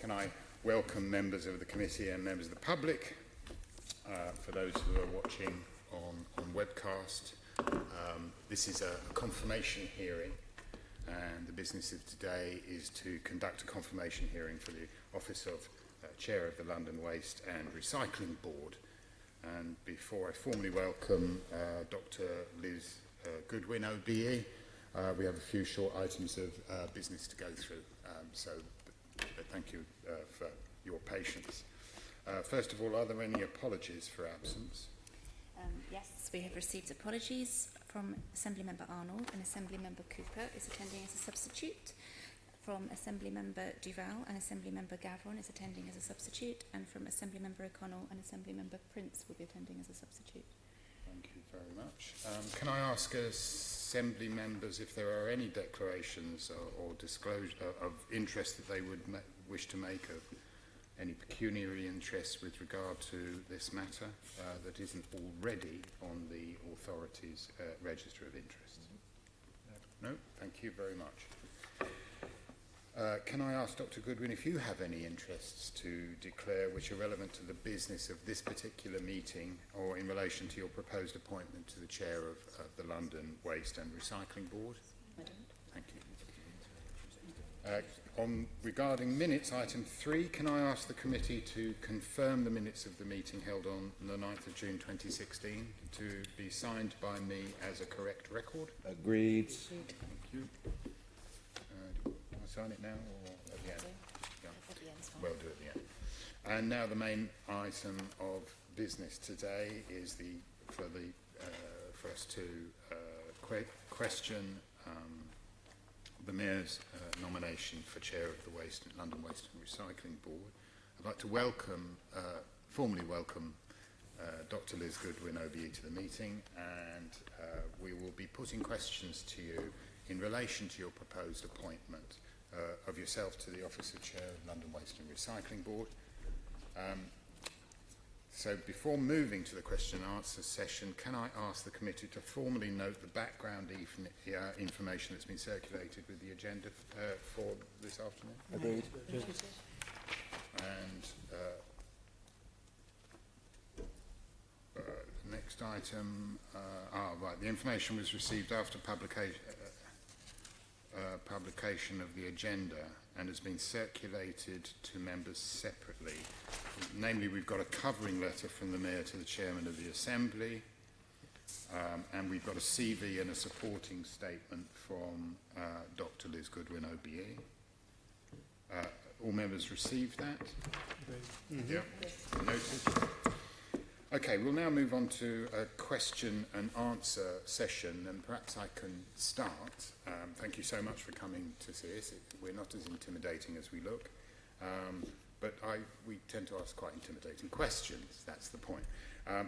Can I welcome members of the committee and members of the public, for those who are watching on webcast. This is a confirmation hearing, and the business of today is to conduct a confirmation hearing for the Office of Chair of the London Waste and Recycling Board. And before I formally welcome Dr. Liz Goodwin, OBE, we have a few short items of business to go through. But thank you for your patience. First of all, are there any apologies for absence? Yes, we have received apologies from Assembly Member Arnold, and Assembly Member Cooper is attending as a substitute. From Assembly Member Duval and Assembly Member Gavron is attending as a substitute, and from Assembly Member O'Connell and Assembly Member Prince will be attending as a substitute. Thank you very much. Can I ask Assembly members if there are any declarations or disclosure of interest that they would wish to make, of any pecuniary interest with regard to this matter that isn't already on the authority's register of interest? No? Thank you very much. Can I ask Dr. Goodwin if you have any interests to declare which are relevant to the business of this particular meeting, or in relation to your proposed appointment to the chair of the London Waste and Recycling Board? I don't. Thank you. Regarding minutes, item 3, can I ask the committee to confirm the minutes of the meeting held on the 9th of June 2016 to be signed by me as a correct record? Agreed. Thank you. Do I sign it now or at the end? Yeah. At the end, We'll do it at the end. And now the main item of business today is for us to question the Mayor's nomination for Chair of the London Waste and Recycling Board. I'd like to formally welcome Dr. Liz Goodwin, OBE, to the meeting, and we will be putting questions to you in relation to your proposed appointment of yourself to the Office of Chair of London Waste and Recycling Board. So before moving to the question and answer session, can I ask the committee to formally note the background information that's been circulated with the agenda for this afternoon? Agreed. And next item, right, the information was received after publication of the agenda and has been circulated to members separately. Namely, we've got a covering letter from the Mayor to the Chairman of the Assembly, and we've got a CV and a supporting statement from Dr. Liz Goodwin, OBE. All members received that? Mm-hmm. Yeah, noted. Okay, we'll now move on to a question and answer session, and perhaps I can start. Thank you so much for coming to see us. We're not as intimidating as we look, but we tend to ask quite intimidating questions, that's the point.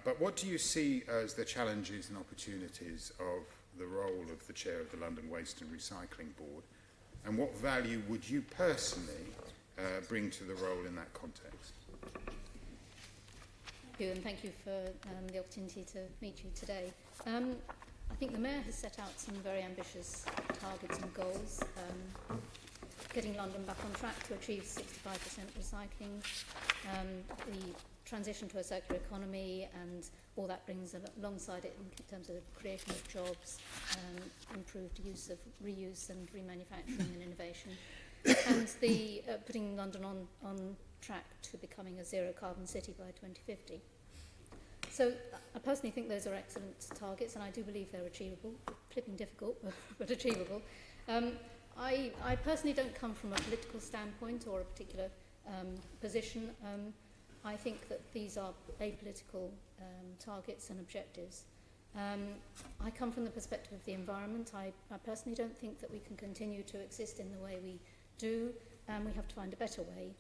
But what do you see as the challenges and opportunities of the role of the Chair of the London Waste and Recycling Board, and what value would you personally bring to the role in that context? Thank you, and thank you for the opportunity to meet you today. I think the Mayor has set out some very ambitious targets and goals, getting London back on track to achieve 65% recycling, the transition to a circular economy, and all that brings alongside it in terms of creation of jobs, improved use of reuse and remanufacturing and innovation, and the putting London on track to becoming a zero carbon city by 2050. So I personally think those are excellent targets, and I do believe they're achievable, flipping difficult, but achievable. I personally don't come from a political standpoint or a particular position. I think that these are apolitical targets and objectives. I come from the perspective of the environment. I personally don't think that we can continue to exist in the way we do, and we have to find a better way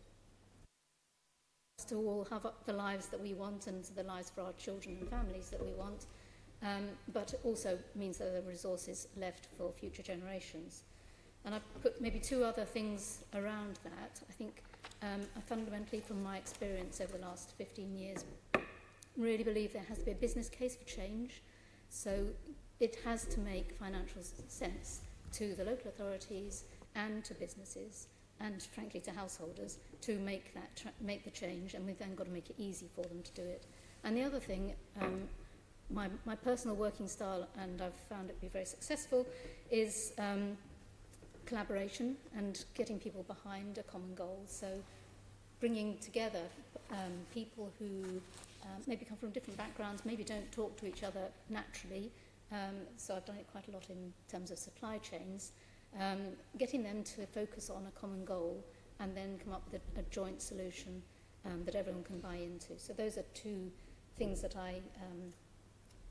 to all have the lives that we want and the lives for our children and families that we want, but also means that there are resources left for future generations. And I've put maybe two other things around that. I think I fundamentally, from my experience over the last 15 years, really believe there has to be a business case for change. So it has to make financial sense to the local authorities and to businesses. and frankly to householders to make make the change, and we've then got to make it easy for them to do it. And the other thing, my personal working style, and I've found it to be very successful, is collaboration and getting people behind a common goal. So bringing together people who maybe come from different backgrounds, maybe don't talk to each other naturally. So I've done it quite a lot in terms of supply chains. Getting them to focus on a common goal and then come up with a joint solution that everyone can buy into. So those are two things that I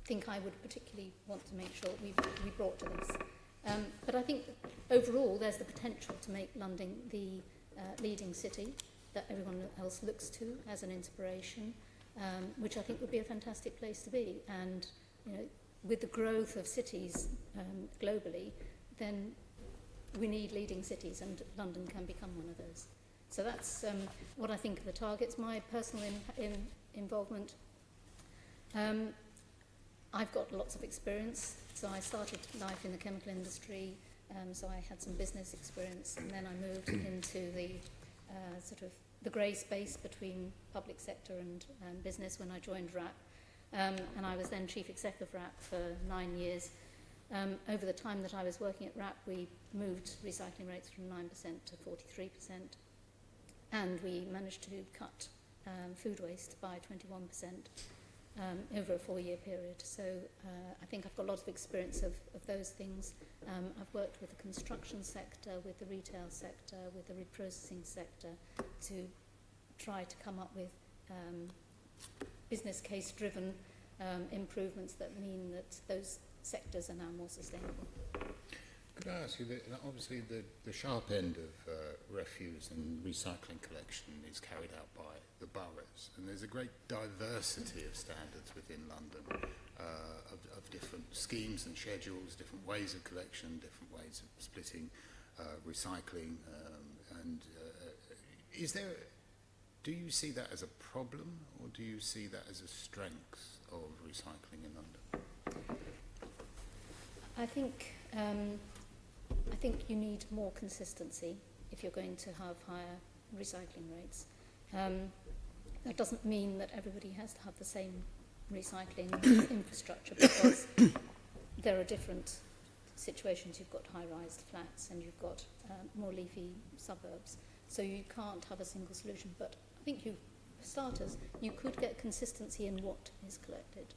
think I would particularly want to make sure we brought to this. But I think overall there's the potential to make London the leading city that everyone else looks to as an inspiration, which I think would be a fantastic place to be. And you know, with the growth of cities globally, then we need leading cities, and London can become one of those. So that's what I think of the targets. My personal involvement, I've got lots of experience. So I started life in the chemical industry, so I had some business experience, and then I moved into the sort of the grey space between public sector and business when I joined RAP. And I was then chief executive of RAP for 9 years. Over the time that I was working at RAP, we moved recycling rates from 9% to 43%, and we managed to cut food waste by 21% over a 4-year period. So I think I've got a lot of experience of those things. I've worked with the construction sector, with the retail sector, with the reprocessing sector to try to come up with business case driven improvements that mean that those sectors are now more sustainable. Could I ask you, obviously the sharp end of refuse and recycling collection is carried out by the boroughs, and there's a great diversity of standards within London, of different schemes and schedules, different ways of collection, different ways of splitting recycling, do you see that as a problem, or do you see that as a strength of recycling in London? I think you need more consistency if you're going to have higher recycling rates. That doesn't mean that everybody has to have the same recycling infrastructure, because there are different situations. You've got high-rise flats and you've got more leafy suburbs. So you can't have a single solution. But I think for starters, you could get consistency in what is collected.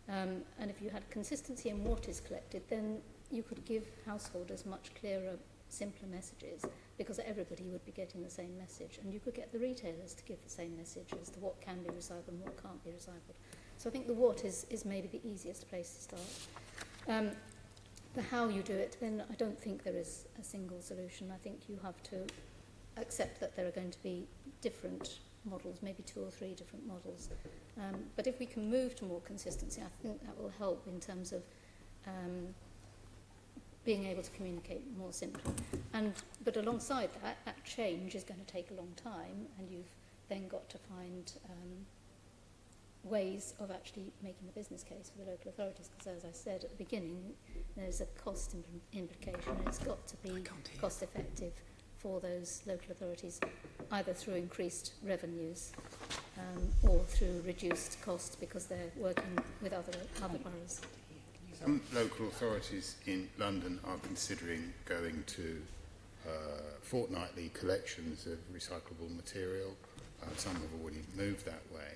And if you had consistency in what is collected, then you could give householders much clearer, simpler messages, because everybody would be getting the same message. And you could get the retailers to give the same message as to what can be recycled and what can't be recycled. So I think the what is maybe the easiest place to start. The how you do it, then I don't think there is a single solution. I think you have to accept that there are going to be different models, maybe 2 or 3 different models. But if we can move to more consistency, I think that will help in terms of being able to communicate more simply. But alongside that change is going to take a long time, and you've then got to find ways of actually making the business case for the local authorities, because as I said at the beginning, there's a cost implication, and it's got to be cost effective for those local authorities, either through increased revenues or through reduced costs because they're working with other boroughs. Some local authorities in London are considering going to fortnightly collections of recyclable material. Some have already moved that way.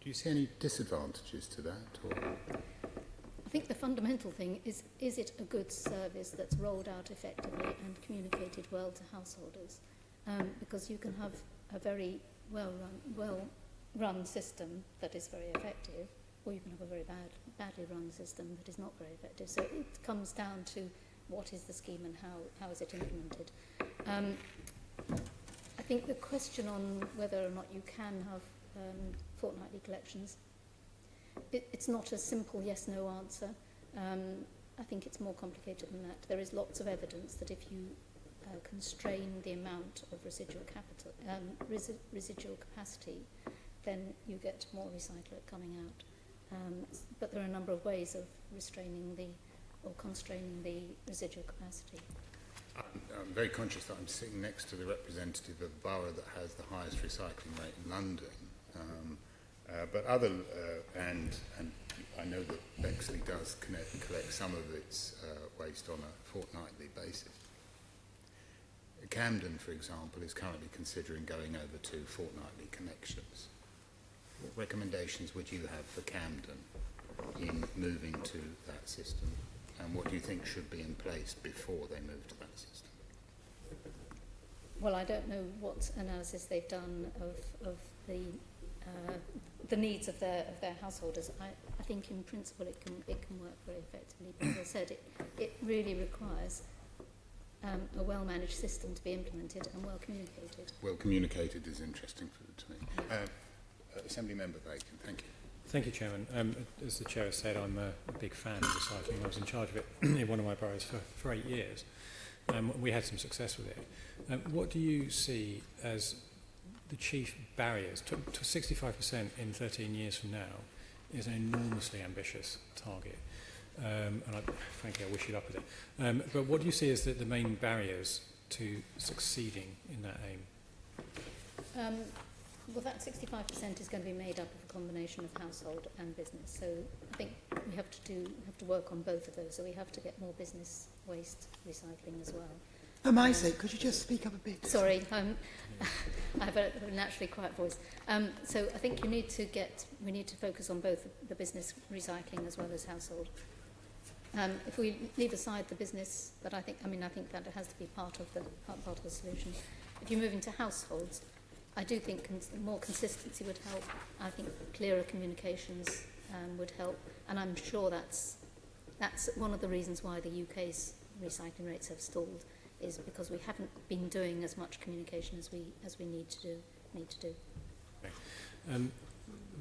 Do you see any disadvantages to that? Or? I think the fundamental thing is it a good service that's rolled out effectively and communicated well to householders? Because you can have a very well-run system that is very effective, or you can have a very badly run system that is not very effective. So it comes down to what is the scheme and how is it implemented. I think the question on whether or not you can have fortnightly collections, it's not a simple yes-no answer. I think it's more complicated than that. There is lots of evidence that if you constrain the amount of residual capacity, then you get more recyclate coming out. But there are a number of ways of restraining or constraining the residual capacity. I'm very conscious that I'm sitting next to the representative of the borough that has the highest recycling rate in London. But and I know that Bexley does collect some of its waste on a fortnightly basis. Camden, for example, is currently considering going over to fortnightly connections. What recommendations would you have for Camden in moving to that system? And what do you think should be in place before they move to that system? Well, I don't know what analysis they've done of the needs of their householders. I think in principle it can work very effectively. But as I said, it really requires a well-managed system to be implemented and well communicated. Well communicated is interesting to me. Assembly Member Bacon, thank you. Thank you, Chairman. As the Chair has said, I'm a big fan of recycling. I was in charge of it in one of my boroughs for 8 years. We had some success with it. What do you see as the chief barriers? To 65% in 13 years from now is an enormously ambitious target. And frankly, I wish you'd up with it. But what do you see as the main barriers to succeeding in that aim? Well, that 65% is going to be made up of a combination of household and business. So I think we have to work on both of those. So we have to get more business waste recycling as well. For my sake, could you just speak up a bit? Sorry, I have a naturally quiet voice. So I think we need to focus on both the business recycling as well as household. If we leave aside the business, but I think that it has to be part of the solution. If you move into households, I do think more consistency would help. I think clearer communications would help, and I'm sure that's one of the reasons why the UK's recycling rates have stalled, is because we haven't been doing as much communication as we need to do. Okay.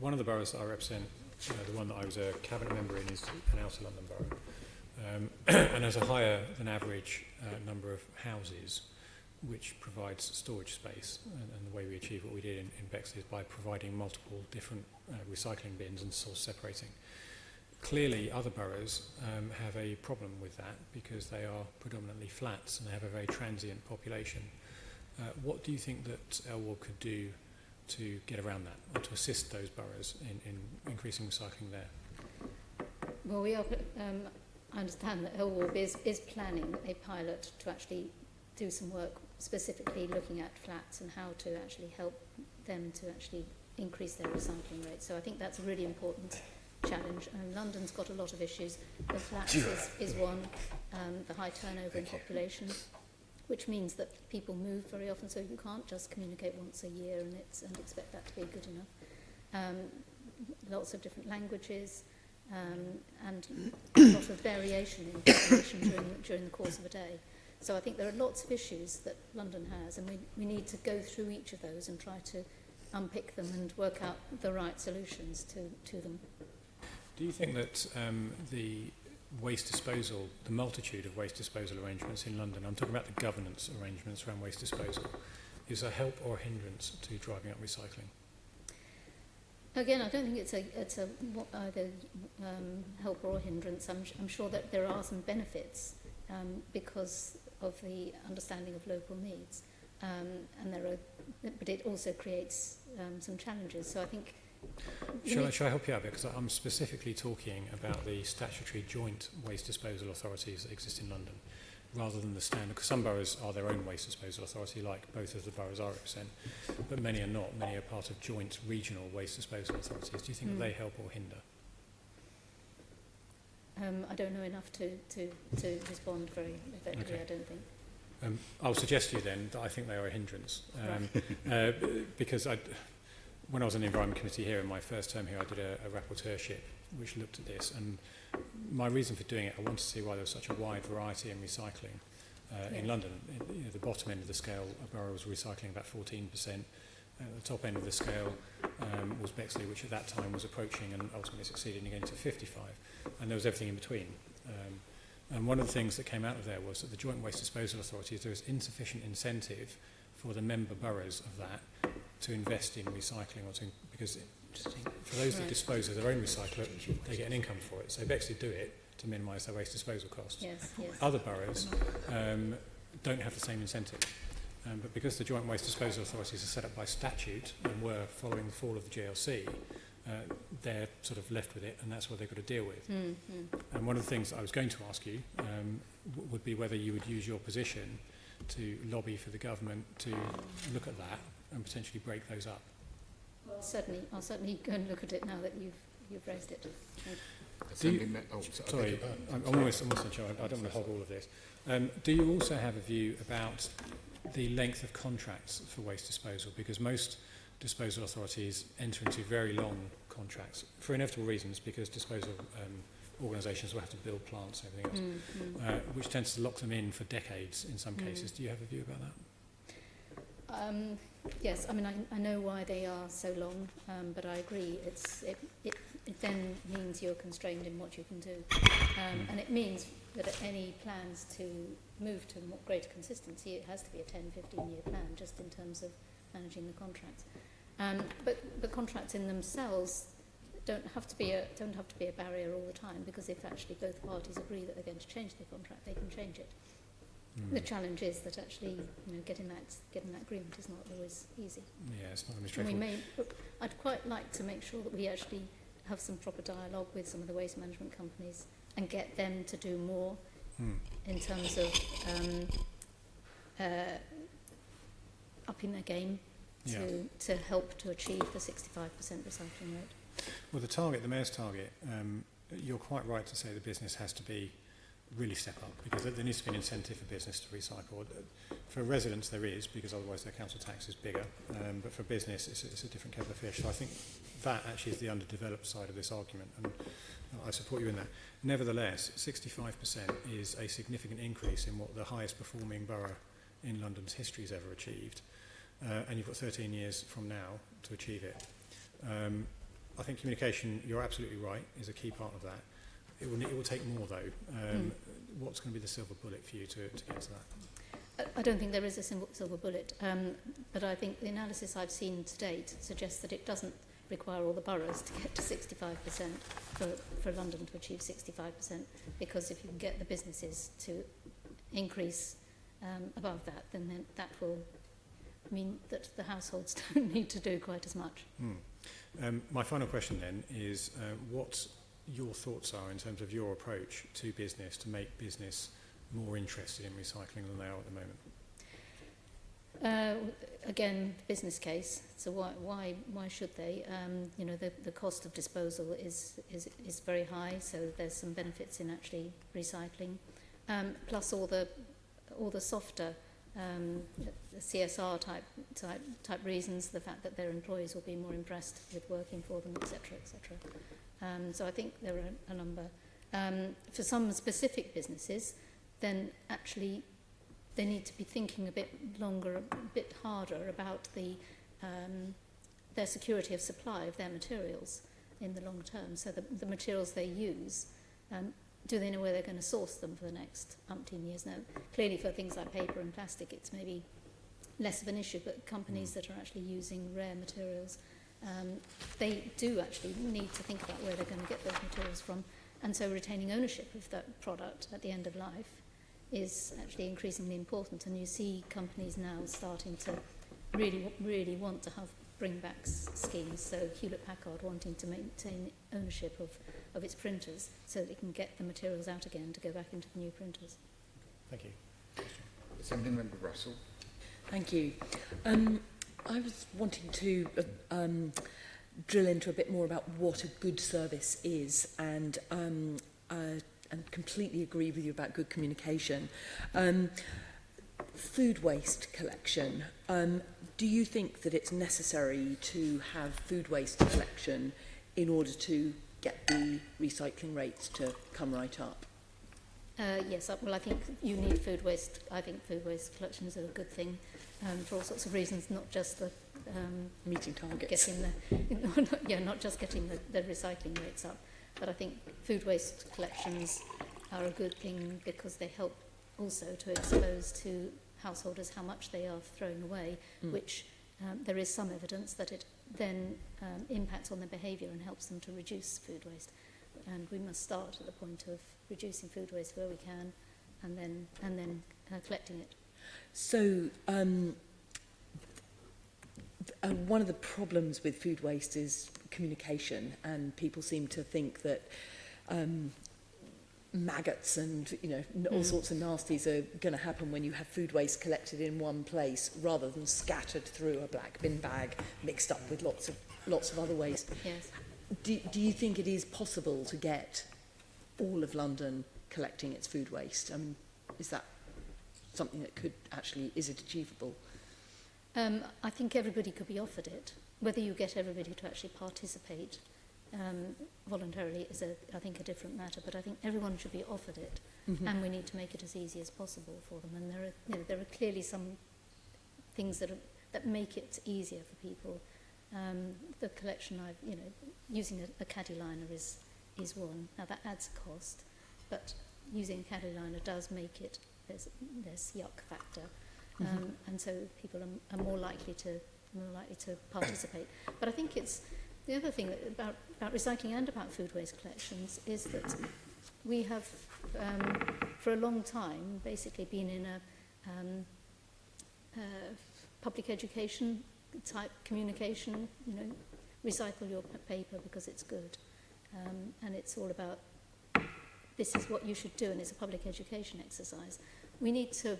One of the boroughs that I represent, the one that I was a cabinet member in, is an outer London borough, and has a higher than average number of houses, which provides storage space. And the way we achieve what we did in Bexley is by providing multiple different recycling bins and source separating. Clearly, other boroughs have a problem with that because they are predominantly flats and they have a very transient population. What do you think that LWARB could do to get around that, or to assist those boroughs in increasing recycling there? Well, I understand that LWARB is planning a pilot to actually do some work specifically looking at flats and how to actually help them to actually increase their recycling rate. So I think that's a really important challenge. London's got a lot of issues. The flats is one, the high turnover in population, which means that people move very often, so you can't just communicate once a year and expect that to be good enough. Lots of different languages, and a lot of variation in population during the course of a day. So I think there are lots of issues that London has, and we need to go through each of those and try to unpick them and work out the right solutions to them. Do you think that the waste disposal, the multitude of waste disposal arrangements in London, I'm talking about the governance arrangements around waste disposal, is a help or a hindrance to driving up recycling? Again, I don't think it's either help or a hindrance. I'm sure that there are some benefits because of the understanding of local needs, but it also creates some challenges. So I think. Shall I help you out a bit? Because I'm specifically talking about the statutory joint waste disposal authorities that exist in London, rather than the standard. Because some boroughs are their own waste disposal authority, like both of the boroughs I represent, but many are not. Many are part of joint regional waste disposal authorities. Do you think that they help or hinder? I don't know enough to respond very effectively. Okay. I don't think. I'll suggest to you then that I think they are a hindrance, because when I was on the Environment Committee here in my first term here, I did a rapporteurship which looked at this, and my reason for doing it, I wanted to see why there was such a wide variety in recycling in London. The bottom end of the scale, a borough was recycling about 14%. The top end of the scale was Bexley, which at that time was approaching and ultimately succeeded in getting to 55. And there was everything in between. And one of the things that came out of there was that the Joint Waste Disposal Authorities, there was insufficient incentive for the member boroughs of that to invest in recycling, because for those that dispose of their own recycler, they get an income for it. So Bexley do it to minimise their waste disposal costs. Yes. Other boroughs don't have the same incentive. But because the Joint Waste Disposal Authorities are set up by statute and were following the fall of the GLC, they're sort of left with it, and that's what they've got to deal with. And one of the things that I was going to ask you would be whether you would use your position to lobby for the government to look at that and potentially break those up. Well, I'll certainly go and look at it now that you've raised it. Sorry, I'm almost done, I don't want to hog all of this. Do you also have a view about the length of contracts for waste disposal? Because most disposal authorities enter into very long contracts for inevitable reasons, because disposal organisations will have to build plants and everything else, which tends to lock them in for decades in some cases. Do you have a view about that? Yes, I mean, I know why they are so long, but I agree. It then means you're constrained in what you can do. And it means that any plans to move to more greater consistency, it has to be a 10, 15-year plan, just in terms of managing the contracts. But the contracts in themselves don't have to be a barrier all the time, because if actually both parties agree that they're going to change the contract, they can change it. The challenge is that actually, getting that agreement is not always easy. Yeah, it's not going to be straightforward. I'd quite like to make sure that we actually have some proper dialogue with some of the waste management companies and get them to do more in terms of upping their game to help to achieve the 65% recycling rate. Well, the Mayor's target, you're quite right to say the business has to be really step up, because there needs to be an incentive for business to recycle. For residents there is, because otherwise their council tax is bigger, but for business it's a different kettle of fish. So I think that actually is the underdeveloped side of this argument, and I support you in that. Nevertheless, 65% is a significant increase in what the highest performing borough in London's history has ever achieved, and you've got 13 years from now to achieve it. I think communication, you're absolutely right, is a key part of that. It will take more, though. What's going to be the silver bullet for you to get to that? I don't think there is a silver bullet, but I think the analysis I've seen to date suggests that it doesn't require all the boroughs to get to 65% for London to achieve 65%, because if you can get the businesses to increase above that, then that will mean that the households don't need to do quite as much. My final question then is what your thoughts are in terms of your approach to business to make business more interested in recycling than they are at the moment? Again, business case. So why should they? The cost of disposal is very high, so there's some benefits in actually recycling. Plus all the softer CSR type reasons, the fact that their employees will be more impressed with working for them, etc., etc. So I think there are a number. For some specific businesses, then actually they need to be thinking a bit longer, a bit harder about their security of supply of their materials in the long term. So the materials they use, do they know where they're going to source them for the next umpteen years? Now, clearly for things like paper and plastic, it's maybe less of an issue, but companies that are actually using rare materials, they do actually need to think about where they're going to get those materials from, and so retaining ownership of that product at the end of life is actually increasingly important. And you see companies now starting to really want to have bring-back schemes. So Hewlett-Packard wanting to maintain ownership of its printers so that it can get the materials out again to go back into the new printers. Thank you. Assembly Member Russell. Thank you. I was wanting to drill into a bit more about what a good service is, and completely agree with you about good communication. Food waste collection. Do you think that it's necessary to have food waste collection in order to get the recycling rates to come right up? Yes, well, I think you need food waste. I think food waste collection is a good thing for all sorts of reasons, not just the meeting targets. Not just getting the recycling rates up, but I think food waste collections are a good thing because they help also to expose to householders how much they are throwing away, which there is some evidence that it then impacts on their behaviour and helps them to reduce food waste. And we must start at the point of reducing food waste where we can, and then collecting it. So, one of the problems with food waste is communication, and people seem to think that maggots and all sorts of nasties are going to happen when you have food waste collected in one place rather than scattered through a black bin bag mixed up with lots of other waste. Yes. Do you think it is possible to get all of London collecting its food waste? I mean, is that something that is it achievable? I think everybody could be offered it. Whether you get everybody to actually participate voluntarily is, I think, a different matter. But I think everyone should be offered it, and we need to make it as easy as possible for them. And there are clearly some things that make it easier for people. The collection, using a caddy liner is one. Now that adds a cost, but using a caddy liner does make it there's yuck factor. And so people are more likely to participate. But I think it's the other thing about recycling and about food waste collections is that we have for a long time basically been in a public education type communication. Recycle your paper because it's good, and it's all about this is what you should do, and it's a public education exercise. We need to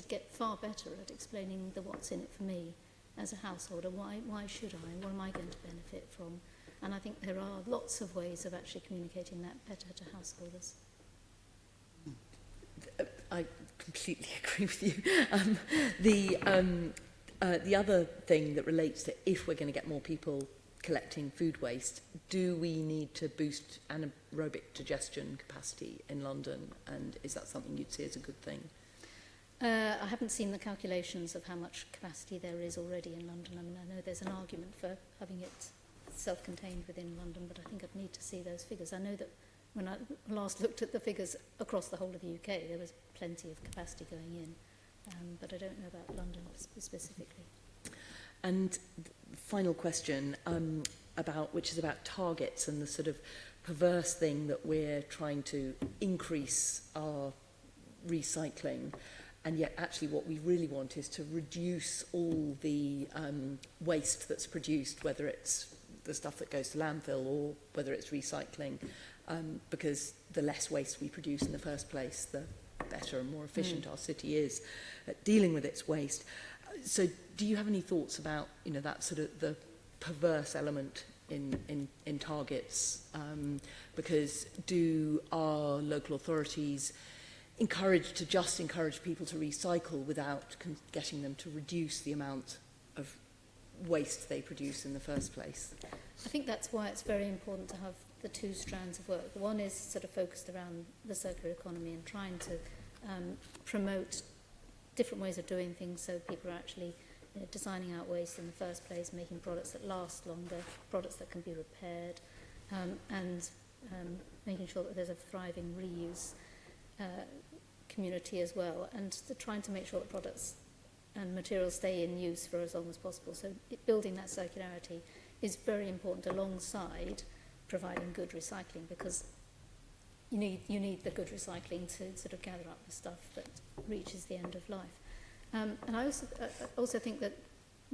get far better at explaining the what's in it for me as a householder. Why should I? What am I going to benefit from? And I think there are lots of ways of actually communicating that better to householders. I completely agree with you. The other thing that relates to if we're going to get more people collecting food waste, do we need to boost anaerobic digestion capacity in London? And is that something you'd see as a good thing? I haven't seen the calculations of how much capacity there is already in London. I mean, I know there's an argument for having it self-contained within London, but I think I'd need to see those figures. I know that when I last looked at the figures across the whole of the UK, there was plenty of capacity going in, but I don't know about London specifically. And final question, which is about targets and the sort of perverse thing that we're trying to increase our recycling, and yet actually what we really want is to reduce all the waste that's produced, whether it's the stuff that goes to landfill or whether it's recycling, because the less waste we produce in the first place, the better and more efficient our city is at dealing with its waste. So do you have any thoughts about that sort of the perverse element in targets? Because do our local authorities encourage people to recycle without getting them to reduce the amount of waste they produce in the first place? I think that's why it's very important to have the two strands of work. One is sort of focused around the circular economy and trying to promote different ways of doing things so people are actually designing out waste in the first place, making products that last longer, products that can be repaired, and making sure that there's a thriving reuse community as well, and trying to make sure that products and materials stay in use for as long as possible. So building that circularity is very important alongside providing good recycling, because you need the good recycling to sort of gather up the stuff that reaches the end of life. And I also think that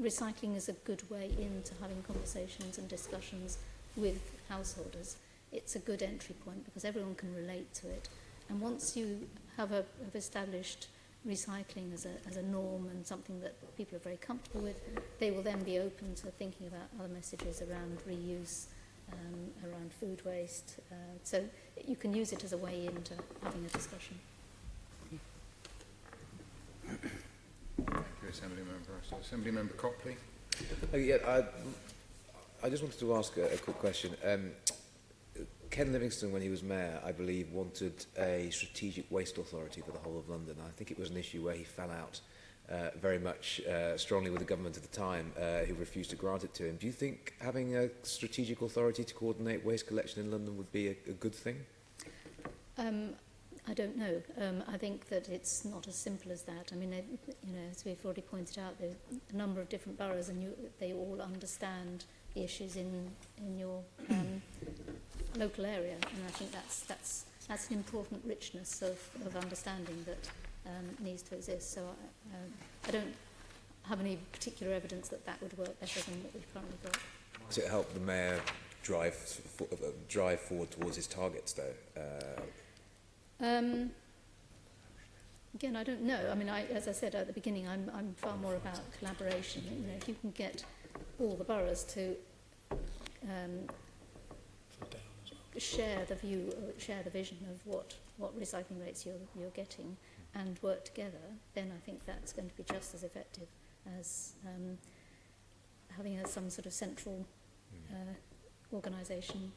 recycling is a good way into having conversations and discussions with householders. It's a good entry point because everyone can relate to it. And once you have established recycling as a norm and something that people are very comfortable with, they will then be open to thinking about other messages around reuse, around food waste. So you can use it as a way into having a discussion. Thank you, Assembly Member. So, Assembly Member Copley. Oh, yeah, I just wanted to ask a quick question. Ken Livingstone, when he was mayor, I believe, wanted a strategic waste authority for the whole of London. I think it was an issue where he fell out very much strongly with the government at the time, who refused to grant it to him. Do you think having a strategic authority to coordinate waste collection in London would be a good thing? I don't know. I think that it's not as simple as that. I mean, as we've already pointed out, there's a number of different boroughs, and they all understand the issues in your local area, and I think that's an important richness of understanding that needs to exist. So I don't have any particular evidence that that would work better than what we've currently got. Does it help the mayor drive forward towards his targets, though? Again, I don't know. I mean, as I said at the beginning, I'm far more about collaboration. You know, if you can get all the boroughs to share the view, share the vision of what recycling rates you're getting, and work together, then I think that's going to be just as effective as having some sort of central organisation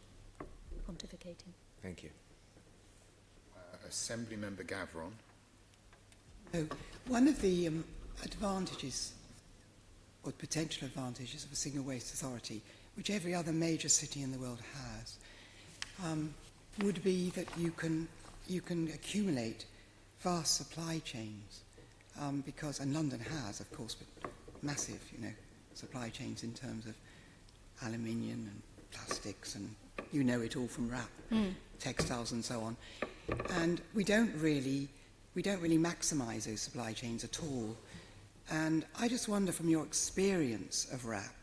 pontificating. Thank you. Assembly Member Gavron. So one of the advantages, or potential advantages, of a single waste authority, which every other major city in the world has, would be that you can accumulate vast supply chains, because, and London has, of course, but massive, supply chains in terms of aluminium and plastics, and you know it all from wrap, textiles and so on. And we don't really maximise those supply chains at all. And I just wonder, from your experience of wrap,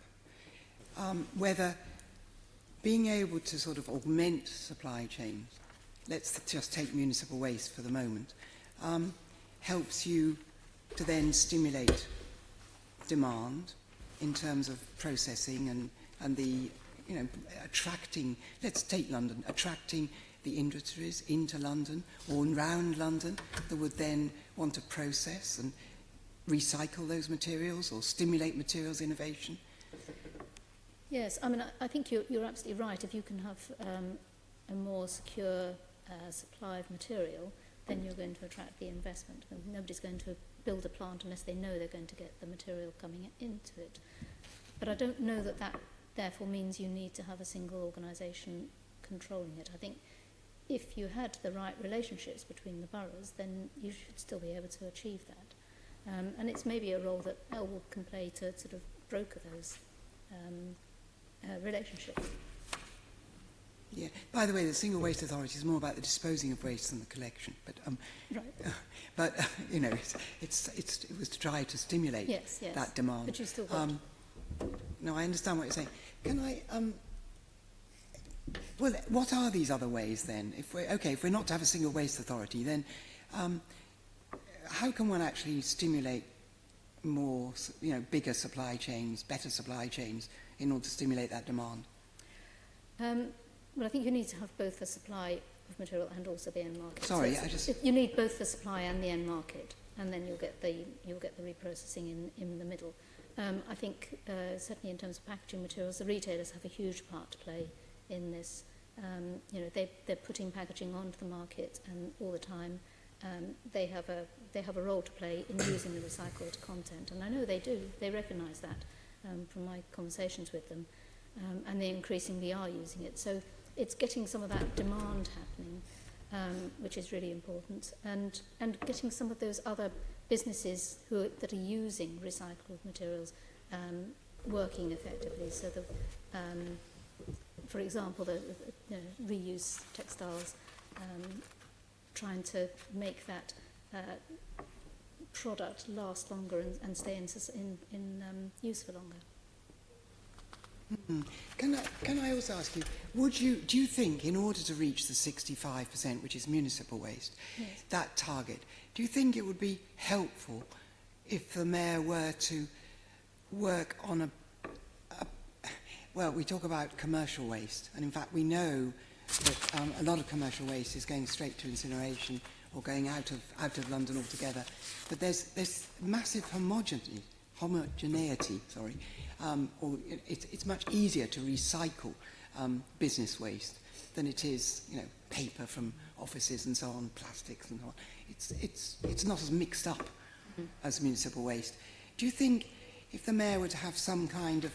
whether being able to sort of augment supply chains, let's just take municipal waste for the moment, helps you to then stimulate demand in terms of processing and the, attracting, let's take London, attracting the industries into London or around London that would then want to process and recycle those materials or stimulate materials innovation. Yes, I mean, I think you're absolutely right. If you can have a more secure supply of material, then you're going to attract the investment. And nobody's going to build a plant unless they know they're going to get the material coming into it. But I don't know that that therefore means you need to have a single organisation controlling it. I think if you had the right relationships between the boroughs, then you should still be able to achieve that. And it's maybe a role that LWARB can play to sort of broker those relationships. Yeah. By the way, the single waste authority is more about the disposing of waste than the collection. But Right. but it was to try to stimulate that demand. But you still got. No, I understand what you're saying. Can I? Well, what are these other ways then? If we're not to have a single waste authority, then how can one actually stimulate more, bigger supply chains, better supply chains, in order to stimulate that demand? Well, I think you need to have both the supply of material and also the end market. Sorry, you need both the supply and the end market, and then you'll get the reprocessing in the middle. I think certainly in terms of packaging materials, the retailers have a huge part to play in this. They're putting packaging onto the market and all the time. They have a role to play in using the recycled content, and I know they do. They recognise that from my conversations with them, and they increasingly are using it. So it's getting some of that demand happening, which is really important, and getting some of those other businesses that are using recycled materials working effectively. So for example, the reuse textiles, trying to make that product last longer and stay in use for longer. Can I also ask you, do you think, in order to reach the 65%, which is municipal waste, that target, do you think it would be helpful if the mayor were to work on well, we talk about commercial waste, and in fact we know that a lot of commercial waste is going straight to incineration or going out of London altogether. But there's massive homogeneity, or it's much easier to recycle business waste than it is, paper from offices and so on, plastics and so on. It's not as mixed up as municipal waste. Do you think if the mayor were to have some kind of,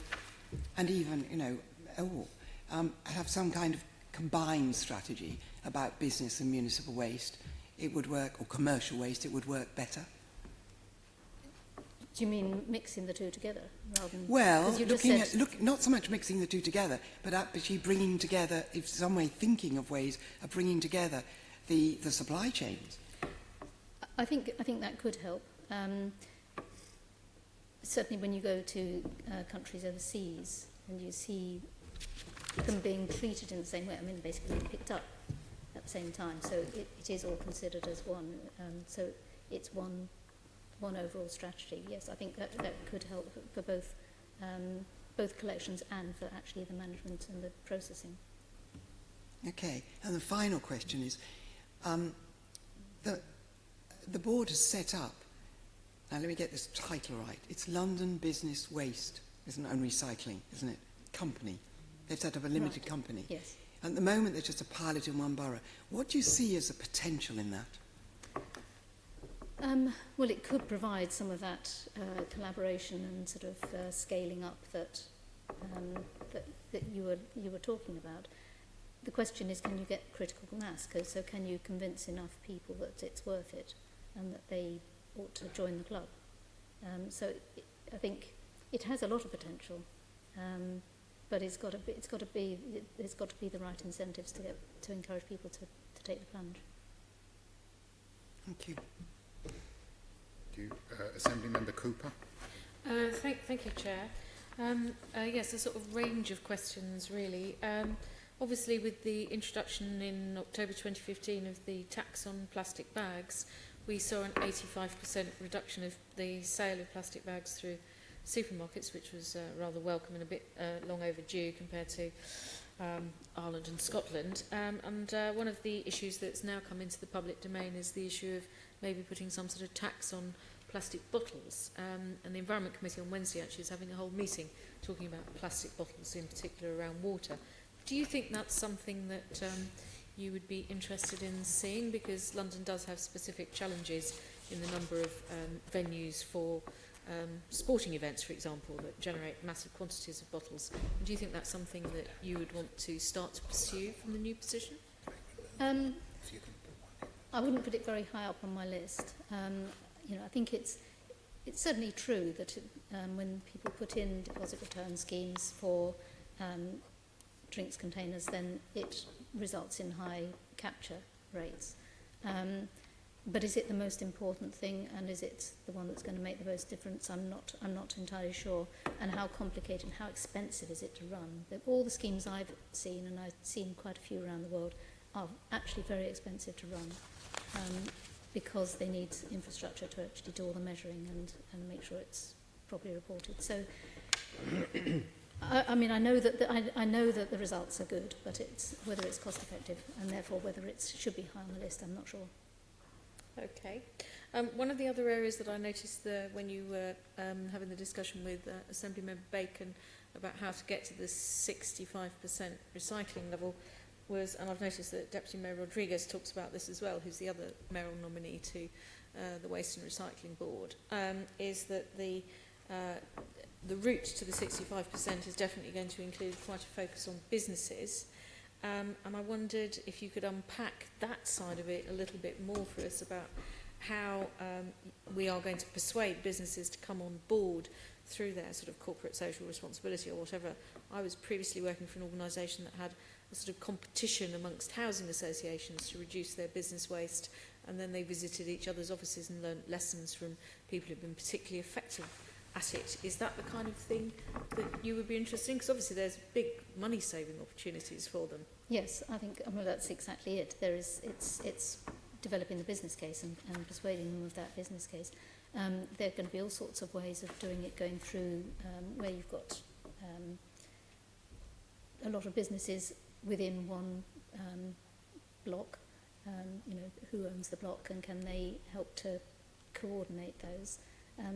and even, have some kind of combined strategy about business and municipal waste, it would work, or commercial waste, it would work better? Do you mean mixing the two together rather than? Well, not so much mixing the two together, but actually bringing together, if some way thinking of ways of bringing together the supply chains. I think that could help. certainly when you go to countries overseas and you see them being treated in the same way, I mean, basically being picked up at the same time, so it is all considered as one. So it's one overall strategy. Yes, I think that could help for both collections and for actually the management and the processing. Okay, and the final question is, the board has set up, now let me get this title right, it's London Business Waste, isn't it, and Recycling, isn't it? Company. They've set up a limited company. Yes. At the moment, there's just a pilot in one borough. What do you see as a potential in that? Well, it could provide some of that collaboration and sort of scaling up that you were talking about. The question is, can you get critical mass? So can you convince enough people that it's worth it and that they ought to join the club? I think it has a lot of potential, but it's got to be the right incentives to encourage people to take the plunge. Thank you. Assembly Member Cooper. Thank you, Chair. Yes, a sort of range of questions, really. Obviously, with the introduction in October 2015 of the tax on plastic bags, we saw an 85% reduction of the sale of plastic bags through supermarkets, which was rather welcome and a bit long overdue compared to Ireland and Scotland. And one of the issues that's now come into the public domain is the issue of maybe putting some sort of tax on plastic bottles. And the Environment Committee on Wednesday actually is having a whole meeting talking about plastic bottles, in particular around water. Do you think that's something that you would be interested in seeing? Because London does have specific challenges in the number of venues for sporting events, for example, that generate massive quantities of bottles. And do you think that's something that you would want to start to pursue from the new position? I wouldn't put it very high up on my list. I think it's certainly true that when people put in deposit return schemes for drinks containers, then it results in high capture rates. But is it the most important thing, and is it the one that's going to make the most difference? I'm not entirely sure. And how complicated and how expensive is it to run? All the schemes I've seen, and I've seen quite a few around the world, are actually very expensive to run because they need infrastructure to actually do all the measuring and make sure it's properly reported. So, I know that the results are good, but it's whether it's cost effective and therefore whether it should be high on the list, I'm not sure. Okay. One of the other areas that I noticed when you were having the discussion with Assembly Member Bacon about how to get to the 65% recycling level was, and I've noticed that Deputy Mayor Rodriguez talks about this as well, who's the other mayoral nominee to the Waste and Recycling Board, is that the route to the 65% is definitely going to include quite a focus on businesses. And I wondered if you could unpack that side of it a little bit more for us about how we are going to persuade businesses to come on board through their sort of corporate social responsibility or whatever. I was previously working for an organisation that had a sort of competition amongst housing associations to reduce their business waste, and then they visited each other's offices and learnt lessons from people who've been particularly effective at it. Is that the kind of thing that you would be interested in? Because obviously there's big money-saving opportunities for them. Yes, I think that's exactly it. It's developing the business case and persuading them of that business case. There are going to be all sorts of ways of doing it, going through where you've got a lot of businesses within one block. Who owns the block and can they help to coordinate those?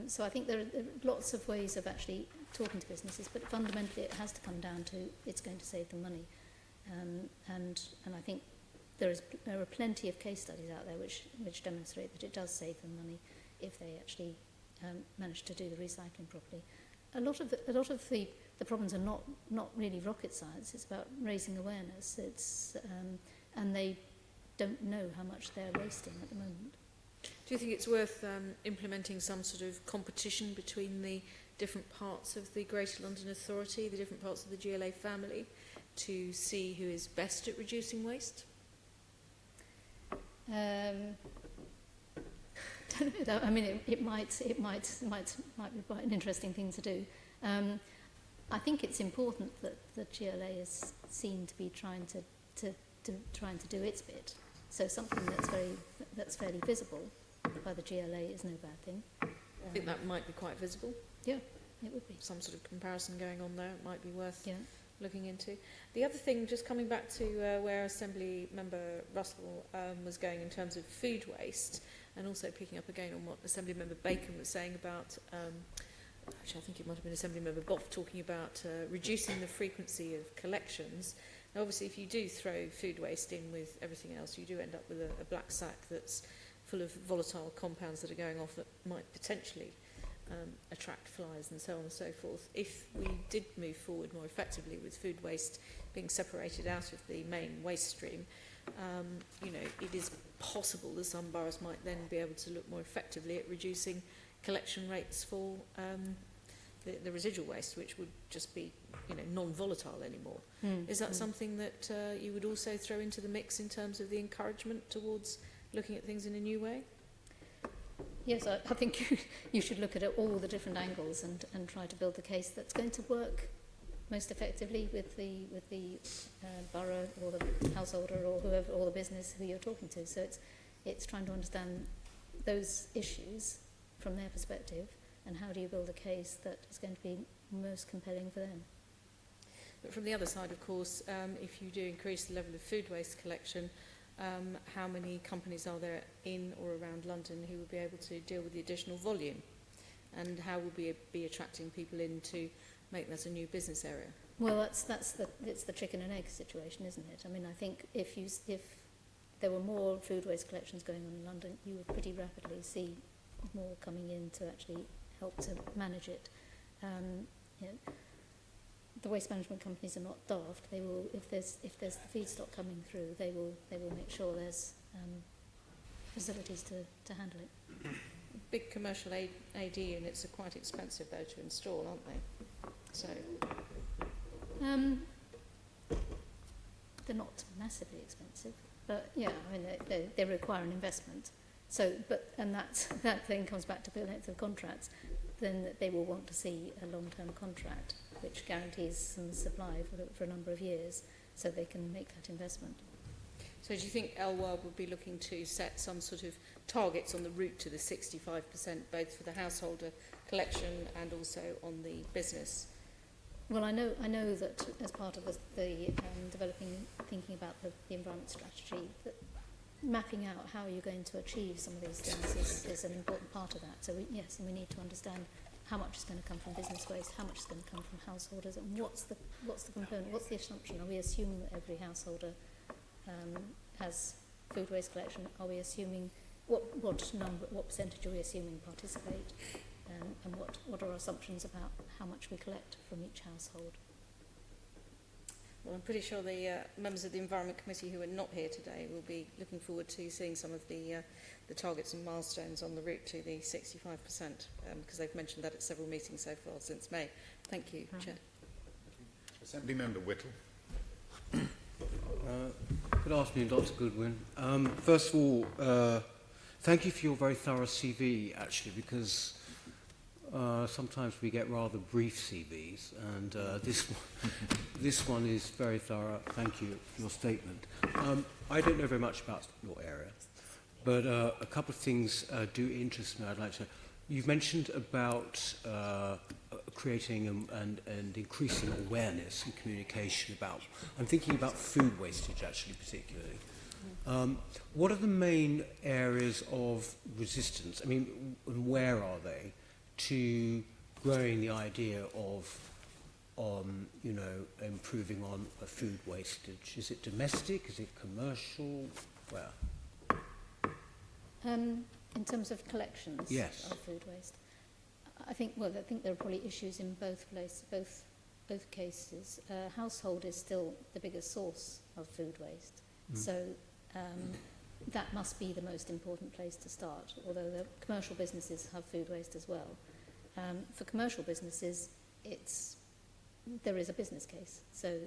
So I think there are lots of ways of actually talking to businesses, but fundamentally it has to come down to it's going to save them money. And I think there are plenty of case studies out there which demonstrate that it does save them money if they actually manage to do the recycling properly. A lot of the problems are not really rocket science. It's about raising awareness. And they don't know how much they're wasting at the moment. Do you think it's worth implementing some sort of competition between the different parts of the Greater London Authority, the different parts of the GLA family, to see who is best at reducing waste? don't know. I mean, it might be quite an interesting thing to do. I think it's important that the GLA is seen to be trying to do its bit. So something that's fairly visible by the GLA is no bad thing. I think that might be quite visible. Yeah, it would be. Some sort of comparison going on there. It might be worth looking into. The other thing, just coming back to where Assembly Member Russell was going in terms of food waste, and also picking up again on what Assembly Member Bacon was saying about, actually I think it might have been Assembly Member Boff talking about reducing the frequency of collections. Now obviously if you do throw food waste in with everything else, you do end up with a black sack that's full of volatile compounds that are going off that might potentially attract flies and so on and so forth. If we did move forward more effectively with food waste being separated out of the main waste stream, you know, it is possible that some boroughs might then be able to look more effectively at reducing collection rates for the residual waste, which would just be, you know, non-volatile anymore. Is that something that you would also throw into the mix in terms of the encouragement towards looking at things in a new way? Yes, I think you should look at it all the different angles and try to build the case that's going to work most effectively with the borough or the householder or whoever, or the business who you're talking to. So it's trying to understand those issues from their perspective, and how do you build a case that is going to be most compelling for them. But from the other side, of course, if you do increase the level of food waste collection, how many companies are there in or around London who will be able to deal with the additional volume? And how will we be attracting people in to make that a new business area? Well, it's the chicken and egg situation, isn't it? I mean, I think if there were more food waste collections going on in London, you would pretty rapidly see more coming in to actually help to manage it. You know, the waste management companies are not daft. They will, if there's the feedstock coming through, they will make sure there's facilities to handle it. Big commercial AD units are quite expensive though to install, aren't they? So they're not massively expensive, but yeah, I mean they require an investment. So, and that thing comes back to the length of contracts. Then they will want to see a long-term contract which guarantees some supply for a number of years, so they can make that investment. do you think LWARB would be looking to set some sort of targets on the route to the 65%, both for the householder collection and also on the business? Well, I know that as part of the thinking about the environment strategy, that mapping out how you're going to achieve some of these things is an important part of that. So we need to understand how much is going to come from business waste, how much is going to come from householders, and what's the component, what's the assumption? Are we assuming that every householder has food waste collection? Are we assuming what percentage are we assuming participate, and what are our assumptions about how much we collect from each household? Well, I'm pretty sure the members of the Environment Committee who are not here today will be looking forward to seeing some of the targets and milestones on the route to the 65%, because they've mentioned that at several meetings so far since May. Thank you, Chair. Assembly Member Whittle. Good afternoon, Dr. Goodwin. First of all, thank you for your very thorough CV, actually, because sometimes we get rather brief CVs, and this one is very thorough. Thank you for your statement. I don't know very much about your area, but a couple of things do interest me. I'd like to. You've mentioned about creating and increasing awareness and communication about. I'm thinking about food wastage, actually, particularly. What are the main areas of resistance? I mean, and where are they to growing the idea of, improving on food wastage? Is it domestic? Is it commercial? Where? In terms of collections of food waste, I think there are probably issues in both cases. Household is still the biggest source of food waste, so that must be the most important place to start, although the commercial businesses have food waste as well. For commercial businesses, there is a business case, so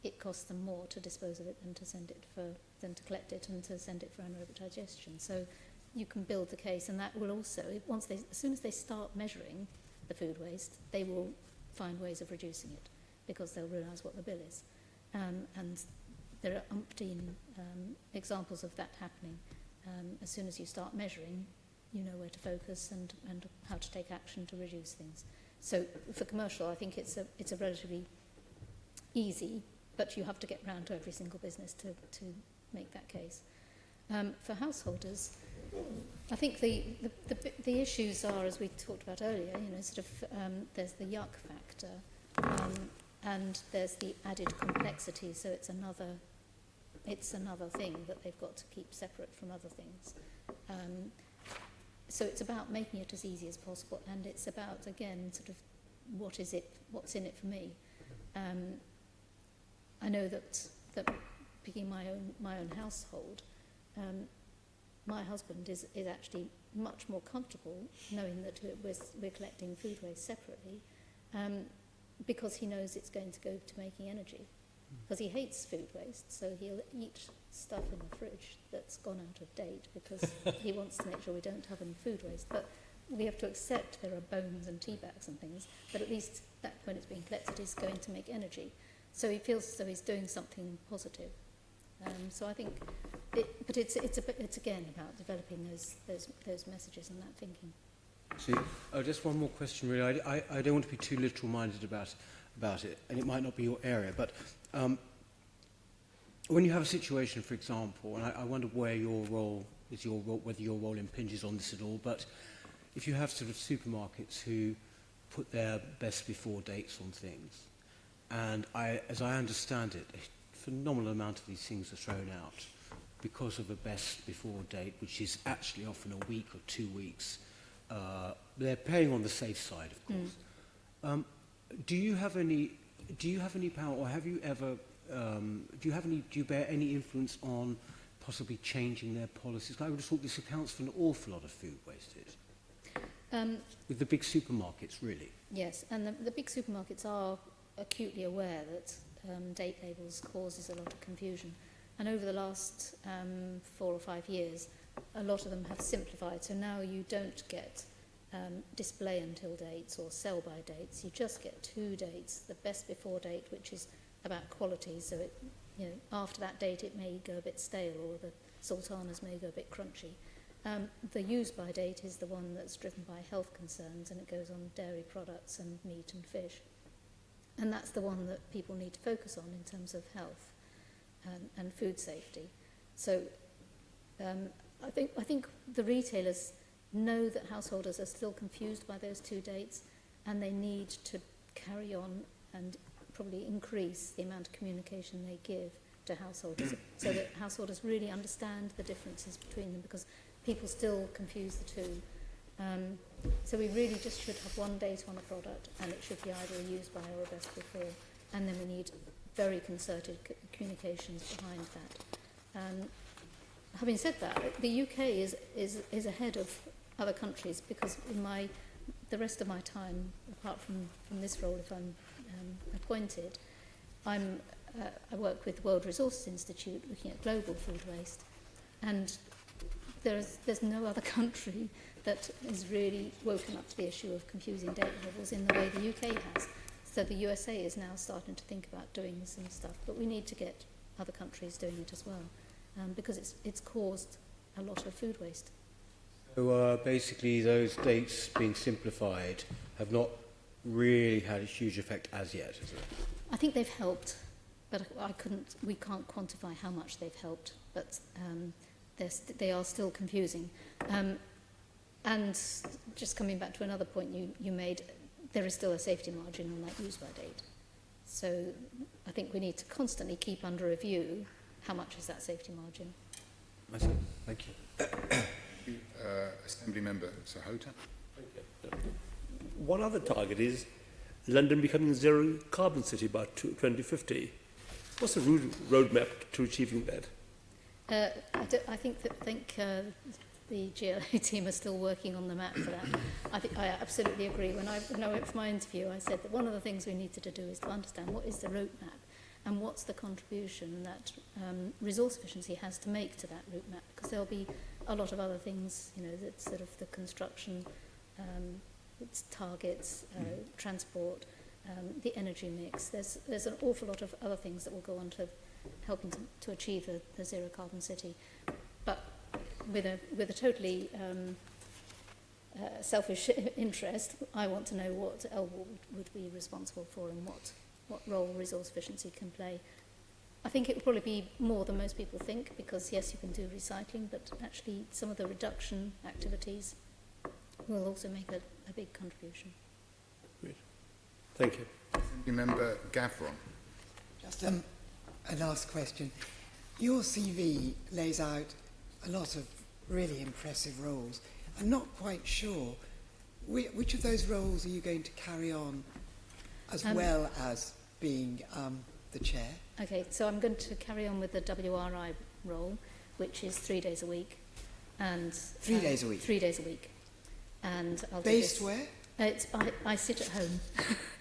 it costs them more to dispose of it than to collect it and to send it for anaerobic digestion. So you can build the case, and that will also, as soon as they start measuring the food waste, they will find ways of reducing it because they'll realise what the bill is. And there are umpteen examples of that happening. As soon as you start measuring, you know where to focus and how to take action to reduce things. So for commercial, I think it's a relatively easy, but you have to get round to every single business to make that case. For householders, I think the issues are, as we talked about earlier, you know, sort of there's the yuck factor, and there's the added complexity. So it's another thing that they've got to keep separate from other things. So it's about making it as easy as possible, and it's about, again, sort of what's in it for me. I know that picking my own household, my husband is actually much more comfortable knowing that we're collecting food waste separately, because he knows it's going to go to making energy. Because he hates food waste, so he'll eat stuff in the fridge that's gone out of date because he wants to make sure we don't have any food waste. But we have to accept there are bones and tea bags and things, but at least that when it's being collected is going to make energy. So he feels as though he's doing something positive. So I think, it's again about developing those messages and that thinking. See, just one more question, really. I don't want to be too literal-minded about it, and it might not be your area, but when you have a situation, for example, and I wonder where your role is, whether your role impinges on this at all, but if you have sort of supermarkets who put their best before dates on things, and as I understand it, a phenomenal amount of these things are thrown out because of a best before date, which is actually often a week or 2 weeks. They're playing on the safe side, of course. Do you have any power, or have you ever? Do you bear any influence on possibly changing their policies? I would have thought this accounts for an awful lot of food wastage. With the big supermarkets, really. Yes, and the big supermarkets are acutely aware that date labels causes a lot of confusion. And over the last 4 or 5 years, a lot of them have simplified. So now you don't get display until dates or sell by dates. You just get 2 dates. The best before date, which is about quality, so it, you know, after that date it may go a bit stale or the sultanas may go a bit crunchy. The use by date is the one that's driven by health concerns, and it goes on dairy products and meat and fish. And that's the one that people need to focus on in terms of health and food safety. So I think the retailers know that householders are still confused by those 2 dates, and they need to carry on and probably increase the amount of communication they give to householders so that householders really understand the differences between them, because people still confuse the two. So we really just should have 1 date on a product, and it should be either a use by or a best before, and then we need very concerted communications behind that. Having said that, the UK is ahead of other countries, because in the rest of my time, apart from this role, if I'm appointed, I work with the World Resources Institute looking at global food waste, and there's no other country that has really woken up to the issue of confusing date levels in the way the UK has. So the USA is now starting to think about doing some stuff, but we need to get other countries doing it as well, because it's caused a lot of food waste. So basically those dates being simplified have not really had a huge effect as yet, is it? I think they've helped, but we can't quantify how much they've helped, but they are still confusing. And just coming back to another point you made, there is still a safety margin on that use by date. So I think we need to constantly keep under review how much is that safety margin. I see. Thank you. Assembly Member Sahota. One other target is London becoming zero carbon city by 2050. What's the roadmap to achieving that? I think the GLA team are still working on the map for that. I absolutely agree. When I went for my interview, I said that one of the things we needed to do is to understand what is the roadmap and what's the contribution that resource efficiency has to make to that roadmap, because there'll be a lot of other things, you know, that sort of the construction, its targets, transport, the energy mix. There's an awful lot of other things that will go on to helping to achieve the zero carbon city. But with a totally selfish interest, I want to know what LWARB would be responsible for and what role resource efficiency can play. I think it will probably be more than most people think, because yes, you can do recycling, but actually some of the reduction activities will also make a big contribution. Great. Thank you. Member Gavron. Just a last question. Your CV lays out a lot of really impressive roles. I'm not quite sure which of those roles are you going to carry on as well as being the chair? Okay, so I'm going to carry on with the WRI role, which is 3 days a week. And 3 days a week? 3 days a week. And I'll Based do this. where? I sit at home.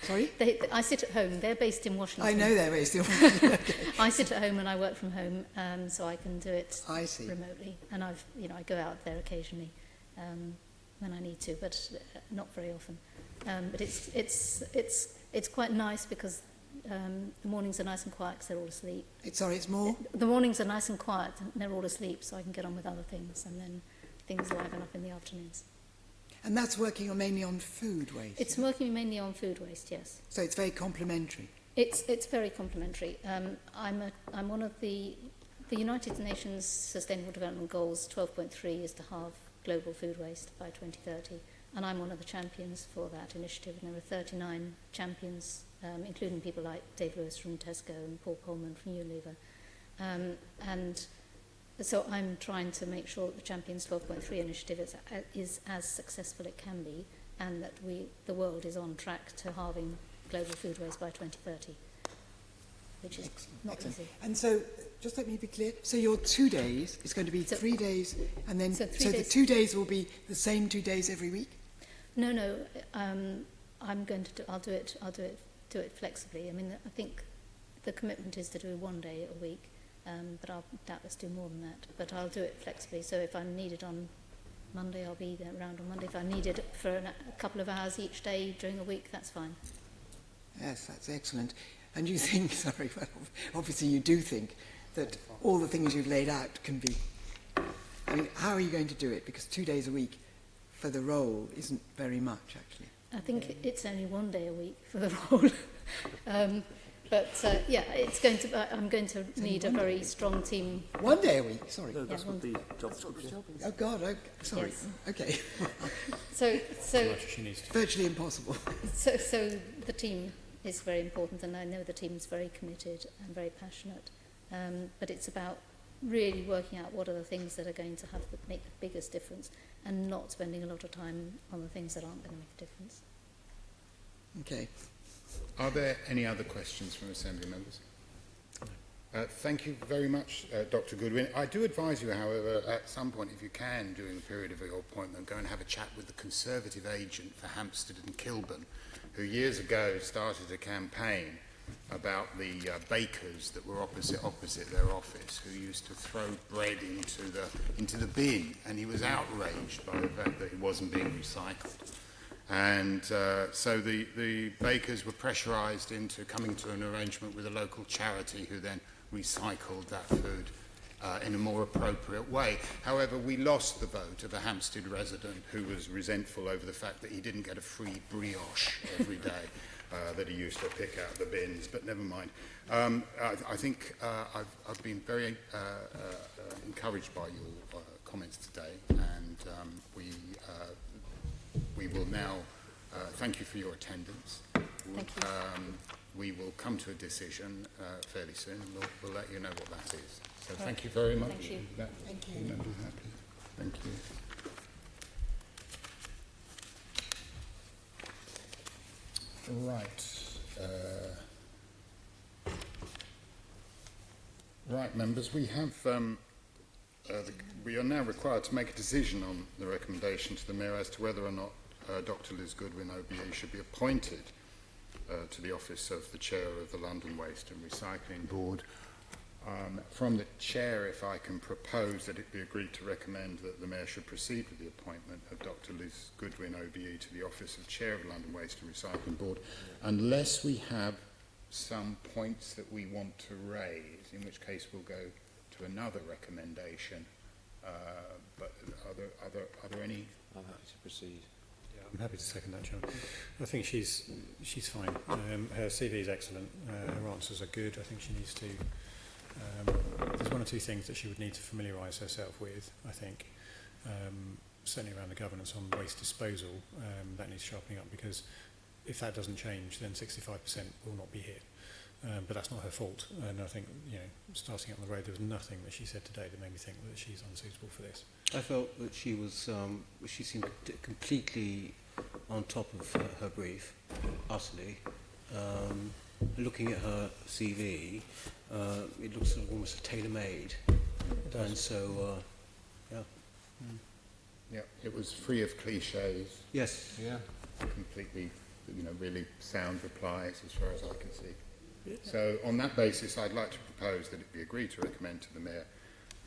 Sorry? I sit at home. They're based in Washington. I know they're based in Washington. Okay. I sit at home and I work from home, so I can do it I see. remotely. And I go out there occasionally when I need to, but not very often. But it's quite nice because the mornings are nice and quiet because they're all asleep. It's more? The mornings are nice and quiet and they're all asleep, so I can get on with other things, and then things liven up in the afternoons. And that's working mainly on food waste? It's working mainly on food waste, yes. So it's very complementary? It's very complementary. I'm one of the United Nations Sustainable Development Goals 12.3 is to halve global food waste by 2030, and I'm one of the champions for that initiative, and there are 39 champions, including people like Dave Lewis from Tesco and Paul Coleman from Unilever. And so I'm trying to make sure that the Champions 12.3 initiative is as successful it can be, and that the world is on track to halving global food waste by 2030, which is not easy. And so, just let me be clear, so your 2 days is going to be 3 days, and then, so the 2 days will be the same 2 days every week? No, I'm going to I'll do it flexibly. I mean, I think the commitment is to do 1 day a week, but I'll doubtless do more than that. But I'll do it flexibly, so if I'm needed on Monday, I'll be there around on Monday. If I'm needed for a couple of hours each day during a week, that's fine. Yes, that's excellent. And you think, sorry, well, obviously you do think that all the things you've laid out can be... I mean, how are you going to do it? Because 2 days a week for the role isn't very much, actually. I think it's only 1 day a week for the role. Yeah, I'm going to need a very strong team. 1 day a week, sorry. No, that's what the job description is. Oh, God, okay, sorry. Yes. Okay. So Virtually impossible. So the team is very important, and I know the team is very committed and very passionate. But it's about really working out what are the things that are going to make the biggest difference, and not spending a lot of time on the things that aren't going to make a difference. Okay. Are there any other questions from Assembly members? Thank you very much, Dr. Goodwin. I do advise you, however, at some point, if you can, during the period of your appointment, go and have a chat with the Conservative agent for Hampstead and Kilburn, who years ago started a campaign about the bakers that were opposite their office, who used to throw bread into the bin, and he was outraged by the fact that it wasn't being recycled. And so the bakers were pressurised into coming to an arrangement with a local charity, who then recycled that food in a more appropriate way. However, we lost the vote of a Hampstead resident who was resentful over the fact that he didn't get a free brioche every day that he used to pick out the bins, but never mind. I think I've been very encouraged by your comments today, and we will now thank you for your attendance. Thank you. We will come to a decision fairly soon, and we'll let you know what that is. So thank you very much. Thank you. Thank you. Thank you. Right, members, we have we are now required to make a decision on the recommendation to the Mayor as to whether or not Dr. Liz Goodwin, OBE, should be appointed to the office of the Chair of the London Waste and Recycling Board. From the chair, if I can propose that it be agreed to recommend that the Mayor should proceed with the appointment of Dr Liz Goodwin, OBE, to the office of Chair of the London Waste and Recycling Board, unless we have some points that we want to raise, in which case we'll go to another recommendation. But are there any? I'm happy to proceed. Yeah, I'm happy to second that, John. I think she's fine. Her CV is excellent. Her answers are good. I think she needs to. There's one or two things that she would need to familiarise herself with, I think. Certainly around the governance on waste disposal, that needs sharpening up, because if that doesn't change, then 65% will not be hit. But that's not her fault. And I think, starting up on the road, there was nothing that she said today that made me think that she's unsuitable for this. I felt that she was, she seemed completely on top of her brief, utterly. Looking at her CV, it looks sort of almost tailor-made. And so, yeah. Yeah, it was free of cliches. Yes. Yeah. Completely, really sound replies as far as I can see. Yeah. So on that basis, I'd like to propose that it be agreed to recommend to the Mayor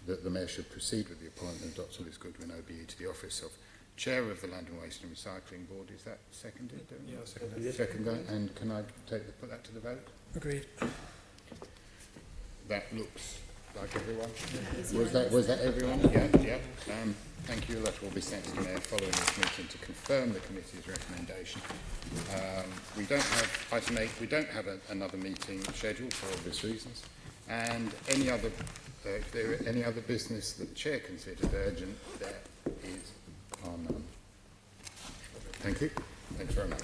that the Mayor should proceed with the appointment of Dr Liz Goodwin, OBE, to the office of Chair of the London Waste and Recycling Board. Is that seconded? Yeah, I'll second that. Yes. Second, and can I put that to the vote? Agreed. That looks like everyone. Yeah. Was that everyone? Yeah. Thank you. That will be sent to the Mayor following this meeting to confirm the committee's recommendation. We don't have item 8. We don't have another meeting scheduled for obvious reasons. And any other, if there are any other business that the Chair considers urgent, there is none. Thank you. Thanks very much.